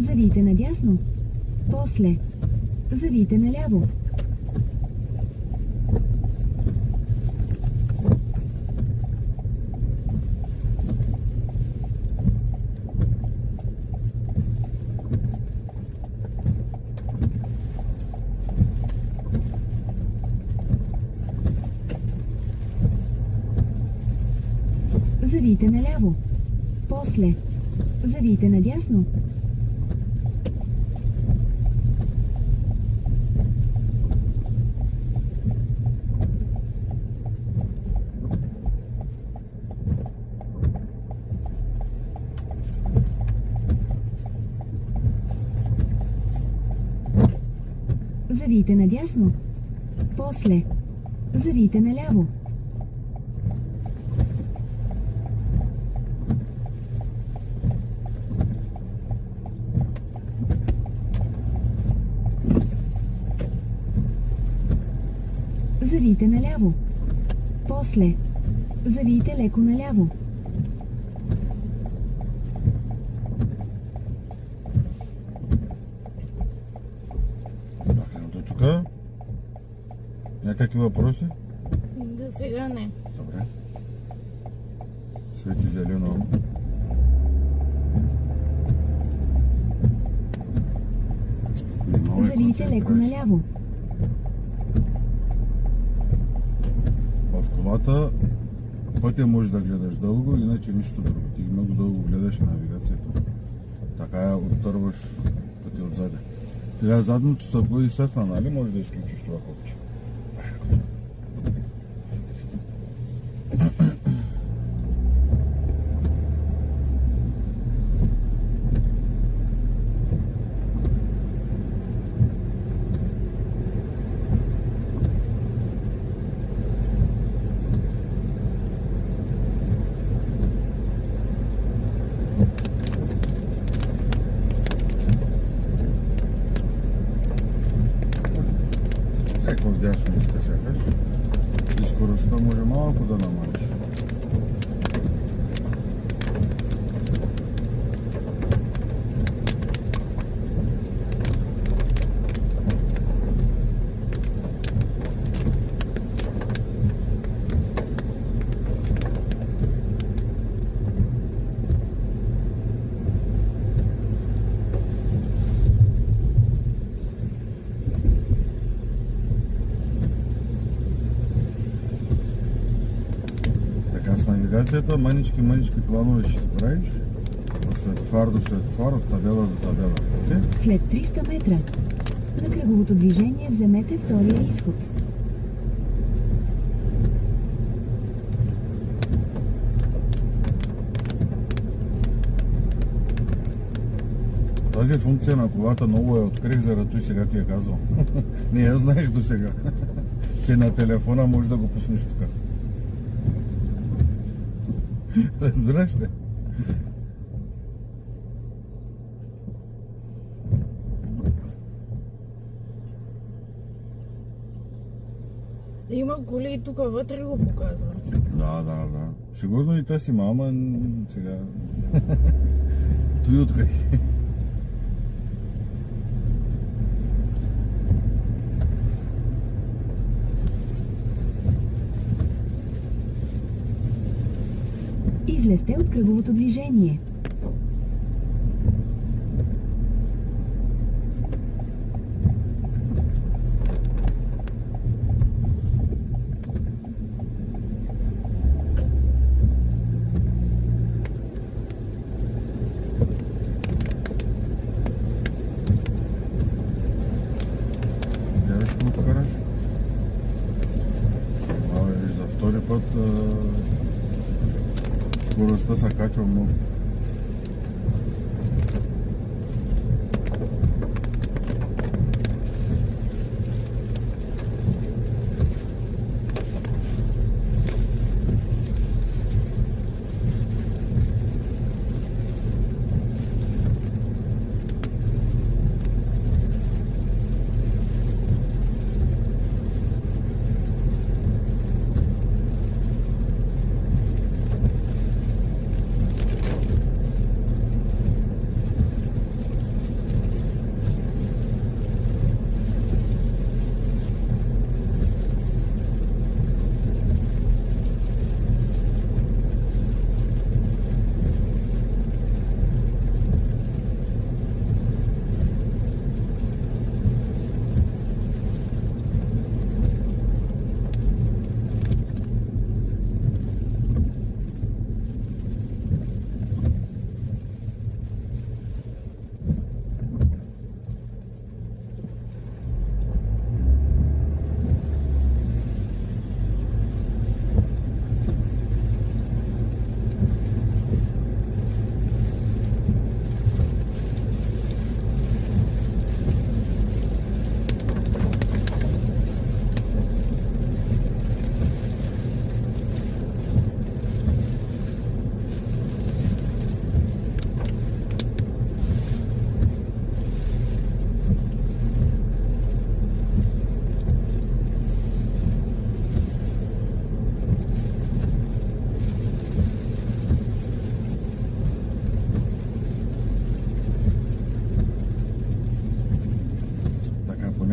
Завийте надясно. После. Завийте наляво. Завийте наляво. После. Завийте надясно. Завийте надясно. После. Завийте наляво. Завийте наляво. После. Завийте леко наляво. До тук? Някакви въпроси? За сега не. Добре. Свети зелено. Завийте леко наляво. В колата пътя можеш да гледаш дълго, иначе нищо друго. Ти много дълго гледаш навигацията. Така оттърваш пътя отзаде. Сега задното стъкло изсъхна, нали? Може да изключиш това копче. Леко вдясно иска сякаш. И скоростта може малко да намалиш. С навигацията мънички планове ще си правиш от светофар до светофар, от табела до табела. Okay? След 300 метра. На кръговото движение вземете втория изход. Тази функция на колата много я открих, заради и сега ти я казвам. Не я знаех до сега, че на телефона можеш да го пуснеш тук. Разбираш ли? Има коли и тук вътре го показва. Да. Сигурно и тази мама сега... Той открих. Излезте от кръговото движение. Гледаш колко караш? Виж, за втори път скоростта се качва много.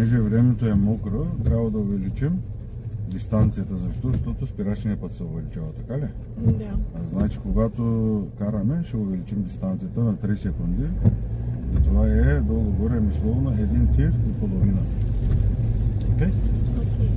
понеже времето е мокро, трябва да увеличим дистанцията. Защо? Защото спирачният път се увеличава, така ли? Да. Значи, когато караме, ще увеличим дистанцията на 3 секунди. И това е долу-горе мисловно 1 тир и половина. Окей? Окей.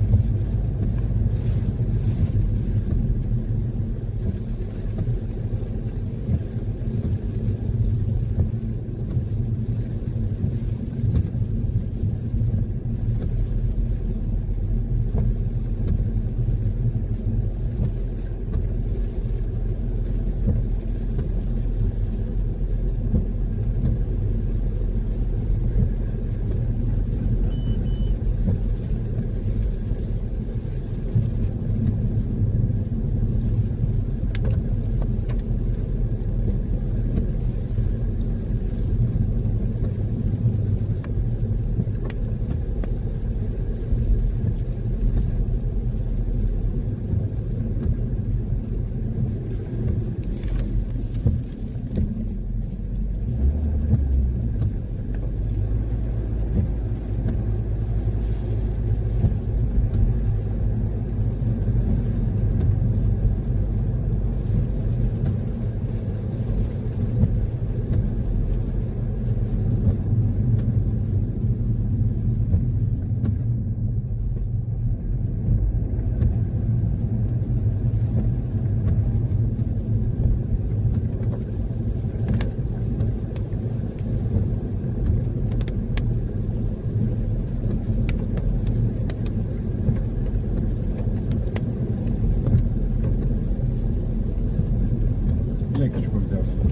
Лекичко вдясно.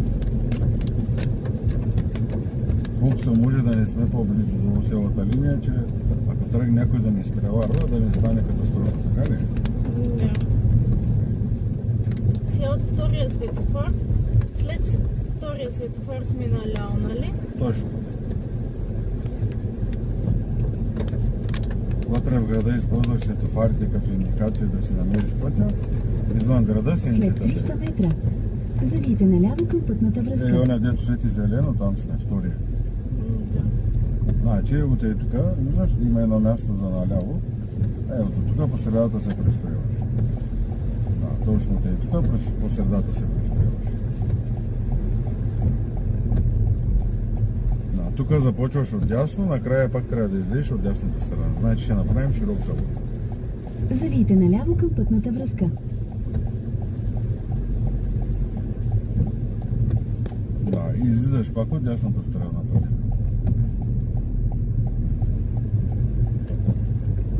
Колкото може да не сме по-близо до селата линия, че ако тръгне някой да ни изпреварва, да не стане катастрофа, така ли? Да. Сега от втория светофар, след втория светофар сме наляво, нали? Точно. Вътре в града използваш светофарите като индикация да си намериш пътя. Извън града си След индикатори. 300 метра. Завийте наляво към пътната връзка. Оня дето свети зелено, там сме, втория. Да. Значи, от е тук, виждаш, има едно място за наляво. От тук по средата се пристрояваш. Да, точно от е тук, по средата се пристрояваш. Да, тук започваш от дясно, накрая пак трябва да излезеш от дясната страна. Значи ще направим широк завод. Завийте наляво към пътната връзка. Да, и излизаш пак от дясната страна на пътя.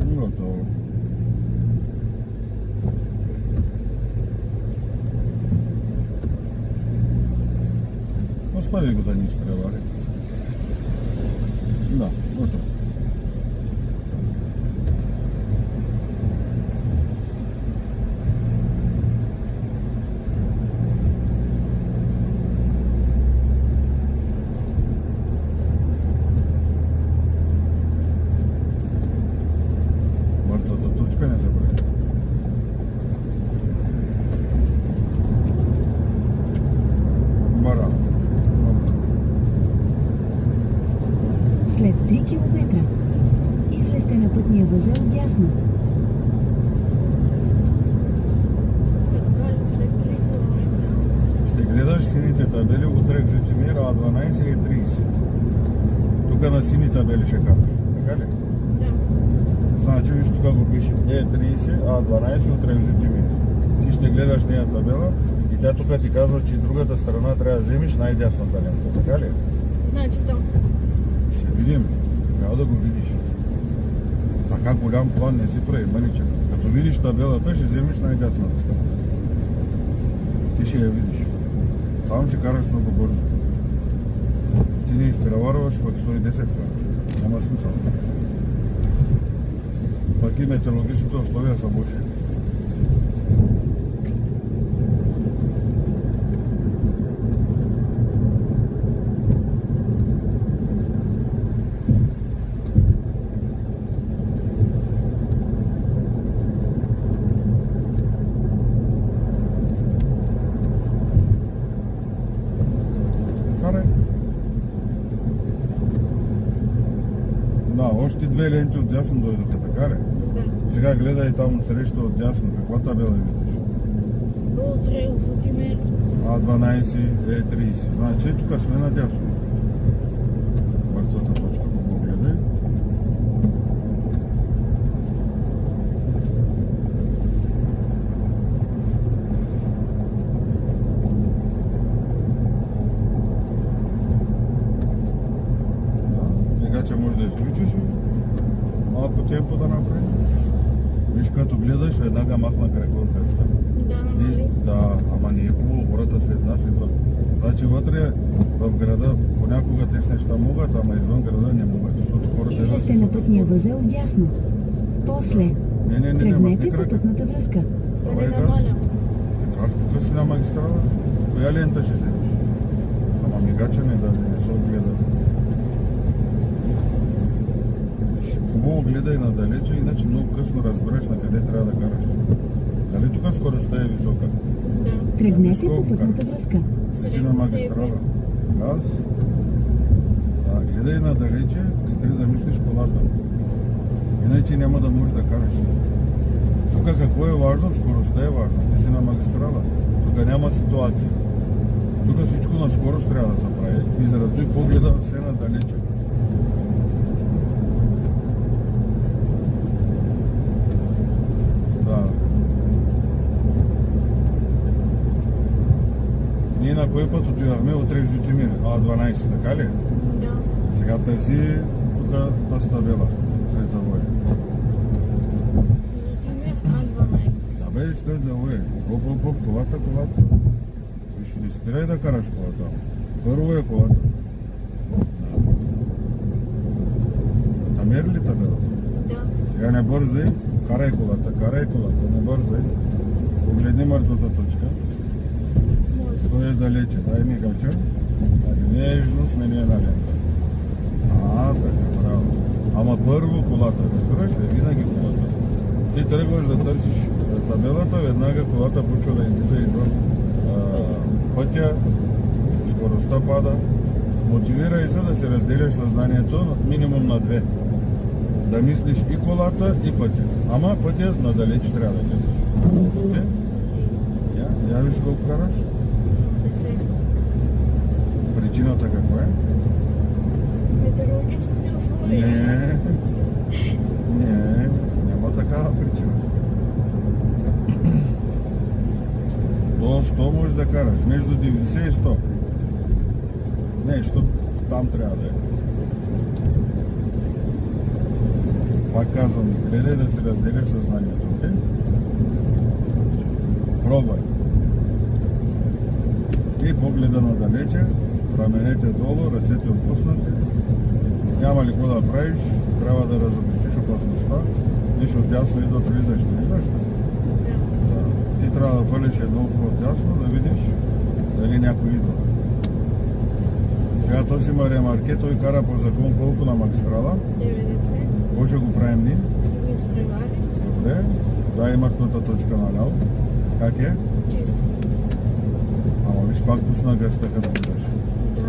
Готово. Остави го да ни изпревари. Да, готово. Мъртвата точка не забравя. Баран. След 3 км. Излезте на пътния възел вдясно. Така ли след 3 км? Ще гледаш сините табели утре в Житомир А12 и 30. Тук на сини табели ще караш. Така ли? Да. Значи виж тук го пише Е30, А12 утре в Житомир. Ти ще гледаш нея табела и тя тук ти казва, че другата страна трябва да вземеш най-дясната лента. Така ли? Значи там. Ще видим. Трябва да го видиш. Така голям план не си прави, маничък. Като видиш табелата, ще вземеш най-дясната страна. Ти ще я видиш. Само, че караш много бързо. Ти не изпреварваш, пък 110 караш. Няма смисъл. Пък и метеорологичните условия са лоши. Карай. Да, още две ленти от дясно дойдоха, така ли? Да. Сега гледай там среща от дясно. Каква табела виждаш? Go trail Zoetermeer. А12, Е30. Значи тук сме надясно. Мъртвата точка го гледай. Мигача може да изключиш и малко темпо да направим. Виж, като гледаш, веднага махна край корпеста. Да, намали. Да, ама не е хубаво, хората след нас идват. Значи вътре в града понякога тези неща могат, ама извън града не могат, защото хората... Излезте на пътния възел вдясно. После Не, тръгнете махни по крака. пътната връзка. Да Давай не газ. намалям. Как тук си на магистрала? Коя лента ще вземеш? Ама мигача не даде, не се огледа. Хубаво гледай надалече, иначе много късно разбереш на къде трябва да караш. Нали тук скоростта е висока? Да. Тръгнете по пътната връзка. Си на магистрала. Газ. Да, гледай надалече, спри да мислиш колата. Иначе няма да можеш да караш. Тук какво е важно? Скоростта е важна. Ти си на магистрала. Тук няма ситуация. Тук всичко на скорост трябва да се прави. И заради той погледа все надалече. Да. Ние на кой път отивахме? Утре в Zoetermeer. А12, така ли? Да. Сега търси тук тази табела. След завоя. Zoetermeer А12. Да бе, след завоя. Оп, колата. Виж, не спирай да караш колата. Първо е колата. Намери ли табелата? Да. Сега не бързай. Карай колата, не бързай. Погледни мъртвата точка. Може. Той е далече, дай мигача. Нежно смени една лента. Така, браво. Ама първо колата, разбираш ли? Винаги колата. Ти тръгваш да търсиш табелата, веднага колата почва да излиза извън пътя, скоростта пада. Мотивирай се да се разделяш съзнанието минимум на две. Да мислиш и колата, и пътя. Ама пътя надалеч трябва да гледаш. Окей? Я виж колко караш? 80. Причината каква е? Метеорологичните условия. Не, няма такава причина. До 100 можеш да караш, между 90 и 100. Не, защото там трябва да е. Пак казвам, гледай да си разделяш съзнанието, окей? Пробвай. И погледа надалече, раменете долу, ръцете отпуснати. Няма ли какво да правиш, трябва да разобличиш опасността. Виж, отдясно идват влизащи, виждаш ли? Да. Ти трябва да фърлиш едно око отдясно, да видиш дали някой идва. Сега този има ремарке, той кара по закон колко на магистрала. 90. Какво ще го правим ние? Ще го изпревари. Добре. Дай мъртвата точка наляво. Как е? Чисто. Ама виж, пак пусна гъста като гледаш. Да.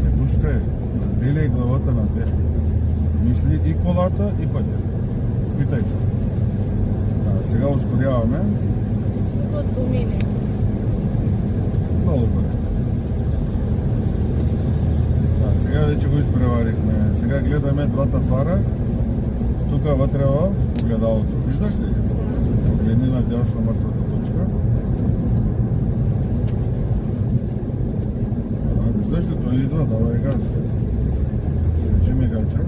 Не пускай. Разделяй главата на две. Мисли и колата, и пътя. Питай се. Да, сега ускоряваме. Тук от помине. Долу горе. Да, сега вече го изпреварихме. Сега гледаме двата фара. Тук вътре в огледалото. Виждаш ли? Да. Погледни надясно мъртвата точка. Да, виждаш ли? Той идва. Давай газ. Свечи мигача.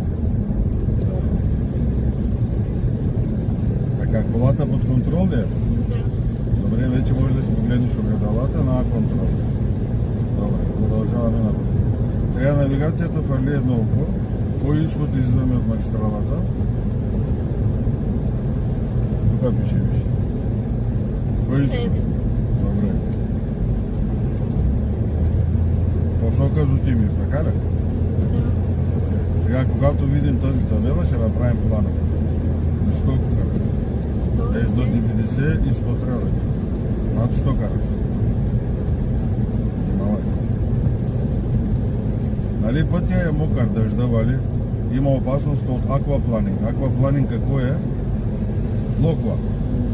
Така, колата под контрол ли е? Да. Добре, вече можеш да си погледнеш огледалата на контрол. Добре, продължаваме напред. Сега навигацията фърли едно око. Кой изход излизаме от магистралата? Тук пише, виж. Кой изход? 7. Добре. Посока Zoetermeer, така ли? Да. Сега, когато видим тази табела, ще направим плана. Виж колко караш? 100. Между 90 и 100 трябва да караш. Над 100 караш. Внимавай. Нали пътя е мокър, дъжда вали? има опасност од аквапланинг. Аквапланинг какво е? Локва.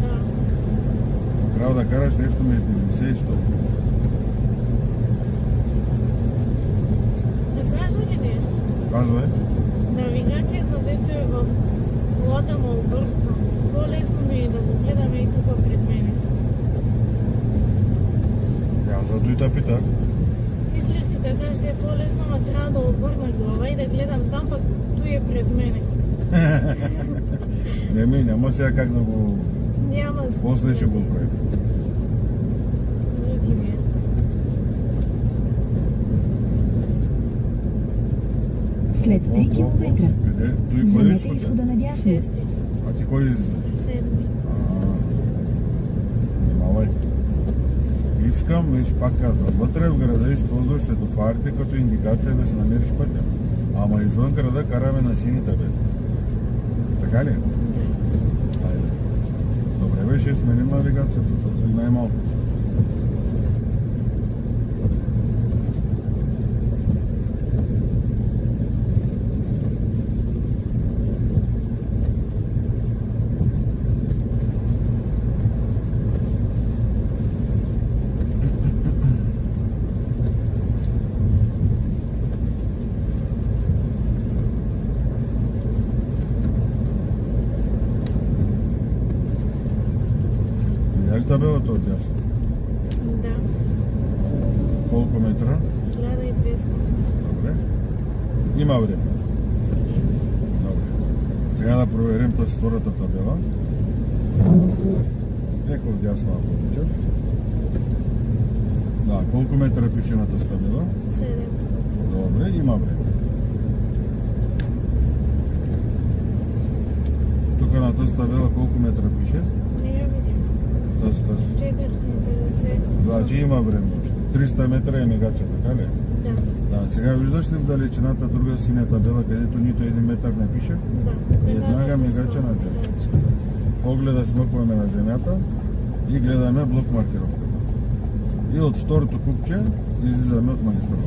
Да. Треба да караш нешто меѓу 90 и 100. Да кажа ли нещо? Казвај. Навигацията, дето е в вода му объркна. По-лесно ми е да го гледаме и тук пред мене. Ја за тој питах. Мислих, че така ще е по-лесно, но трябва да обърна глава и да гледам там, пък той е пред мене. Нема сега как да го... Няма После ще го прави. Зути ми е. След 3 км. Къде? Той кой Вземете изхода? изхода надясно. Шести, А ти кой излизаш? седми. Внимавај. Искам, виж пак казвам, вътре в града използваш светофарите като индикация да се намериш пътя. Ама извън града караме на сините, бе. Така ли? Айде. Добре, бе, ще сменим навигацията, и най-малко. Видя ли табелата от дясно? Да, Колко метра? 1200. Добре. Има време. Добре. Сега да проверим тази втората табела. Леко вдясно, ако обичаш. Да, колко метра пише на тази табела? 700. Добре, има време. Тук на тази табела колко метра пише? Не я видим. Тази. 450. Значи има време още. 300 метра е мигача, така ли? Да, Да, сега виждаш ли в далечината друга синя табела, където нито един метър не пише? да. Веднага мигача надясно. Погледа смъкваме на земята и гледаме блок маркировката. И от второто купче излизаме от магистралата.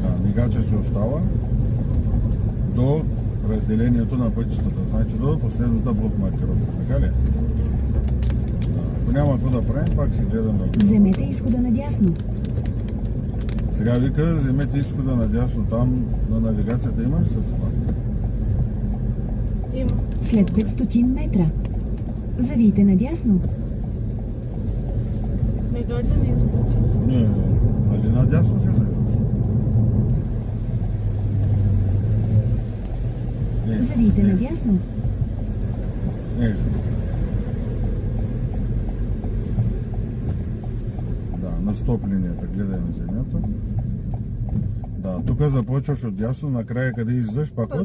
Да, мигача се остава до разделението на пътищата, значи до последната блок маркировка, така ли? Да, ако няма какво да правим, пак си гледаме. Вземете изхода надясно. Сега вика, вземете изхода надясно, там на навигацията има ли светофар? Има. След 500 метра. Завийте надясно. Мегача не изключи. Не, нали надясно ще вземеш? Завийте надясно. Нещо. Да, на стоп линията, гледай на земята. Да, тук започваш от дясно, накрая къде излизаш пак от?